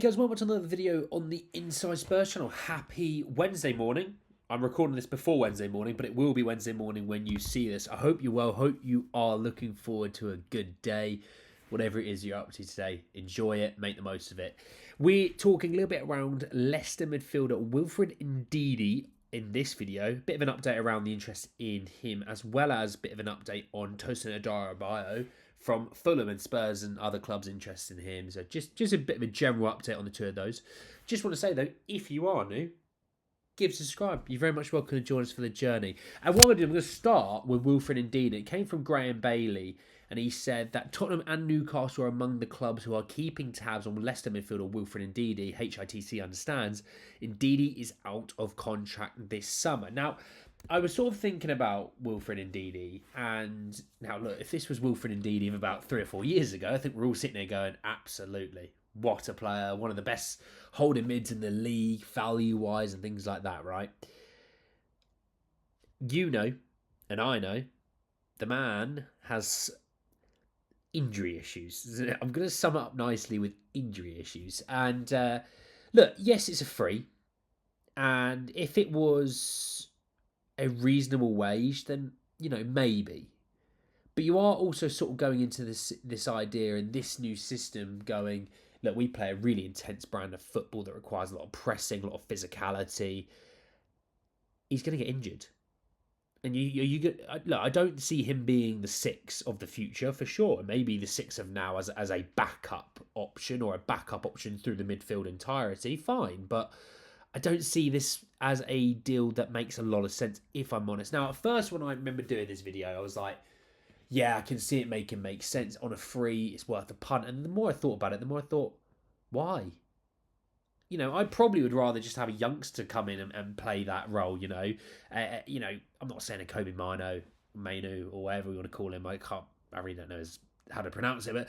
guys, welcome to another video on the Inside Spurs channel. Happy Wednesday morning. I'm recording this before Wednesday morning, but it will be Wednesday morning when you see this. I hope you're well. Hope you are looking forward to a good day. Whatever it is you're up to today, enjoy it, make the most of it. We're talking a little bit around Leicester midfielder Wilfred Ndidi in this video. Bit of an update around the interest in him, as well as a bit of an update on Tosin Adarabioyo from Fulham and Spurs and other clubs interested in him. So just a bit of a general update on the two of those. Just want to say, though, if you are new, give us a subscribe. You're very much welcome to join us for the journey. And what I'm going to start with Wilfred Ndidi. It came from Graham Bailey, and he said that Tottenham and Newcastle are among the clubs who are keeping tabs on Leicester midfielder Wilfred Ndidi. HITC understands Ndidi is out of contract this summer. Now, I was sort of thinking about Wilfred Ndidi, and now look, if this was Wilfred Ndidi of about 3 or 4 years ago, I think we're all sitting there going, absolutely, what a player, one of the best holding mids in the league, value-wise and things like that, right? You know, and I know, the man has injury issues. I'm going to sum it up nicely with injury issues. And look, yes, it's a free, and if it was a reasonable wage, then, you know, maybe. But you are also sort of going into this idea and this new system going, look, we play a really intense brand of football that requires a lot of pressing, a lot of physicality. He's going to get injured. And look, I don't see him being the 6 of the future for sure. Maybe the 6 of now as a backup option or a backup option through the midfield entirety, fine. But I don't see this as a deal that makes a lot of sense, if I'm honest. Now, at first, when I remember doing this video, I was like, yeah, I can see it make sense. On a free, it's worth a punt. And the more I thought about it, the more I thought, why? You know, I probably would rather just have a youngster come in and play that role, you know. I'm not saying a Kobe Manu, or whatever we want to call him. I really don't know how to pronounce it. But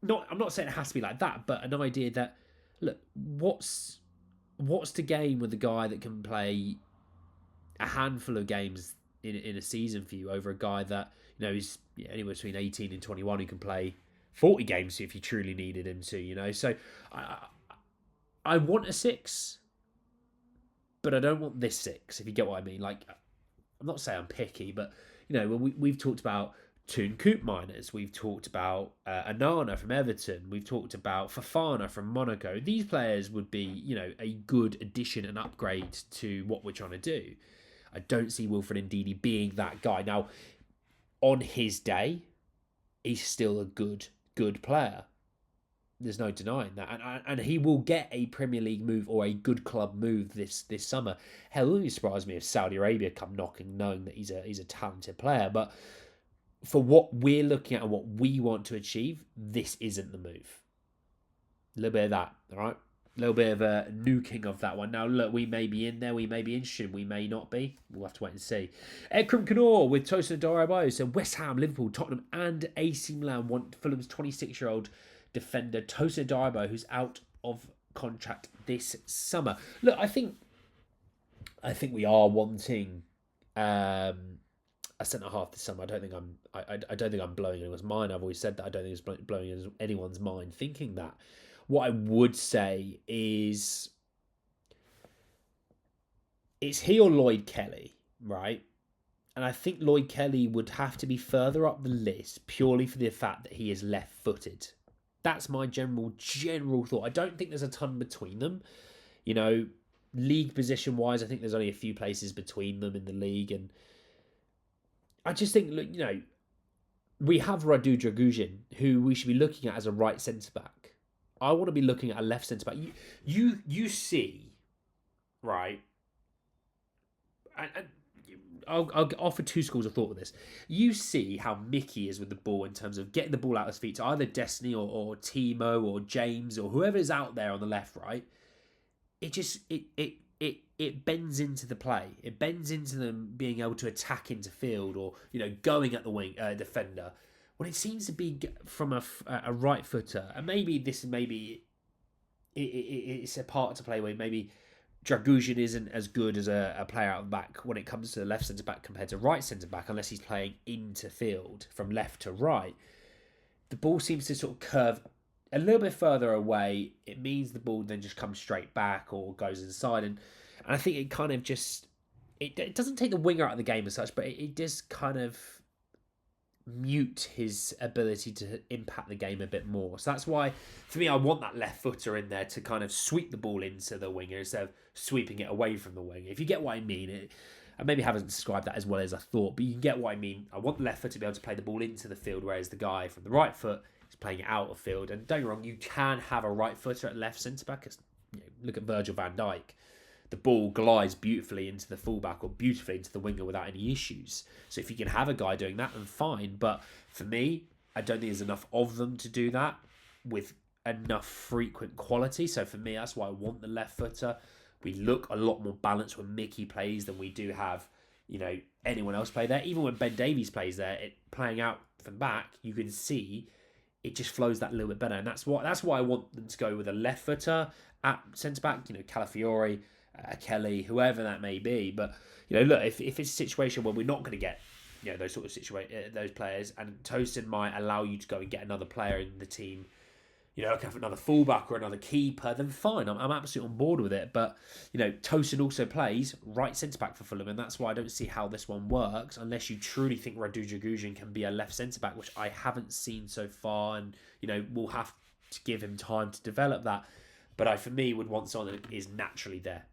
look, I'm not saying it has to be like that, but an idea that, look, what's the game with a guy that can play a handful of games in a season for you over a guy that, you know, is anywhere between 18 and 21 who can play 40 games if you truly needed him to, you know. So I want a 6, but I don't want this 6, if you get what I mean. Like, I'm not saying I'm picky, but, you know, we've talked about Toon Coop miners, we've talked about Anana from Everton, we've talked about Fofana from Monaco. These players would be, you know, a good addition and upgrade to what we're trying to do. I don't see Wilfred Ndidi being that guy. Now, on his day, he's still a good player. There's no denying that. And he will get a Premier League move or a good club move this summer. Hell, it wouldn't surprise me if Saudi Arabia come knocking, knowing that he's a talented player. But for what we're looking at and what we want to achieve, this isn't the move. A little bit of that, all right? A little bit of a nuking of that one. Now, look, we may be in there, we may be interested, we may not be. We'll have to wait and see. Ekram Kanor with Tosa Dembele said West Ham, Liverpool, Tottenham and AC Milan want Fulham's 26-year-old defender Tosa Dembele, who's out of contract this summer. Look, I think we are wanting a centre half this summer. I don't think I'm blowing anyone's mind. I've always said that. I don't think it's blowing anyone's mind thinking that. What I would say is it's he or Lloyd Kelly, right? And I think Lloyd Kelly would have to be further up the list purely for the fact that he is left-footed. That's my general thought. I don't think there's a ton between them. You know, league position-wise, I think there's only a few places between them in the league. And I just think, look, you know, we have Radu Dragujin, who we should be looking at as a right centre-back. I want to be looking at a left centre-back. You see, right, and I'll offer 2 schools of thought with this. You see how Mickey is with the ball in terms of getting the ball out of his feet to either Destiny or Timo or James or whoever's out there on the left, right? It just it bends into the play. It bends into them being able to attack into field or, you know, going at the wing defender. When it seems to be from a right footer, and maybe it's a part to play where maybe Dragujin isn't as good as a player out the back when it comes to the left centre back compared to right centre back, unless he's playing into field from left to right. The ball seems to sort of curve a little bit further away, it means the ball then just comes straight back or goes inside. And I think it kind of just, it doesn't take the winger out of the game as such, but it does kind of mute his ability to impact the game a bit more. So that's why, for me, I want that left footer in there to kind of sweep the ball into the winger instead of sweeping it away from the winger. If you get what I mean, I maybe haven't described that as well as I thought, but you can get what I mean. I want the left foot to be able to play the ball into the field, whereas the guy from the right foot is playing it out of field. And don't get me wrong, you can have a right footer at left centre back. Look at Virgil van Dijk. The ball glides beautifully into the fullback or beautifully into the winger without any issues. So if you can have a guy doing that, then fine. But for me, I don't think there's enough of them to do that with enough frequent quality. So for me, that's why I want the left footer. We look a lot more balanced when Mickey plays than we do have, anyone else play there. Even when Ben Davies plays there, playing out from back, you can see it just flows that little bit better. And that's why I want them to go with a left footer at centre back. Calafiore, Kelly, whoever that may be. But look, if it's a situation where we're not going to get those sort of those players, and Tosin might allow you to go and get another player in the team, have another fullback or another keeper, then fine, I'm absolutely on board with it. But Tosin also plays right centre back for Fulham, and that's why I don't see how this one works unless you truly think Radu Jaguzian can be a left centre back, which I haven't seen so far, and we'll have to give him time to develop that. But I, for me, would want someone that is naturally there.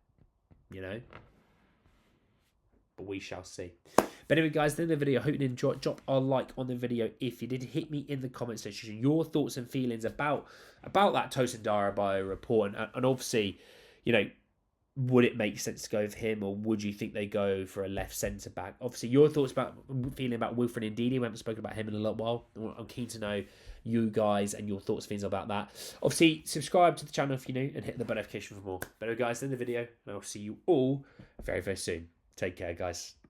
But we shall see. But anyway, guys, at the end of the video, I hope you enjoyed. Drop a like on the video if you did. Hit me in the comment section your thoughts and feelings about that Tosin Adarabioyo report, and obviously, would it make sense to go with him, or would you think they go for a left centre back? Obviously, your thoughts feeling about Wilfred Ndidi. We haven't spoken about him in a little while. I'm keen to know you guys and your thoughts and feelings about that. Obviously, subscribe to the channel if you're new, and hit the bell notification for more. But anyway, guys, in the video, and I'll see you all very, very soon. Take care, guys.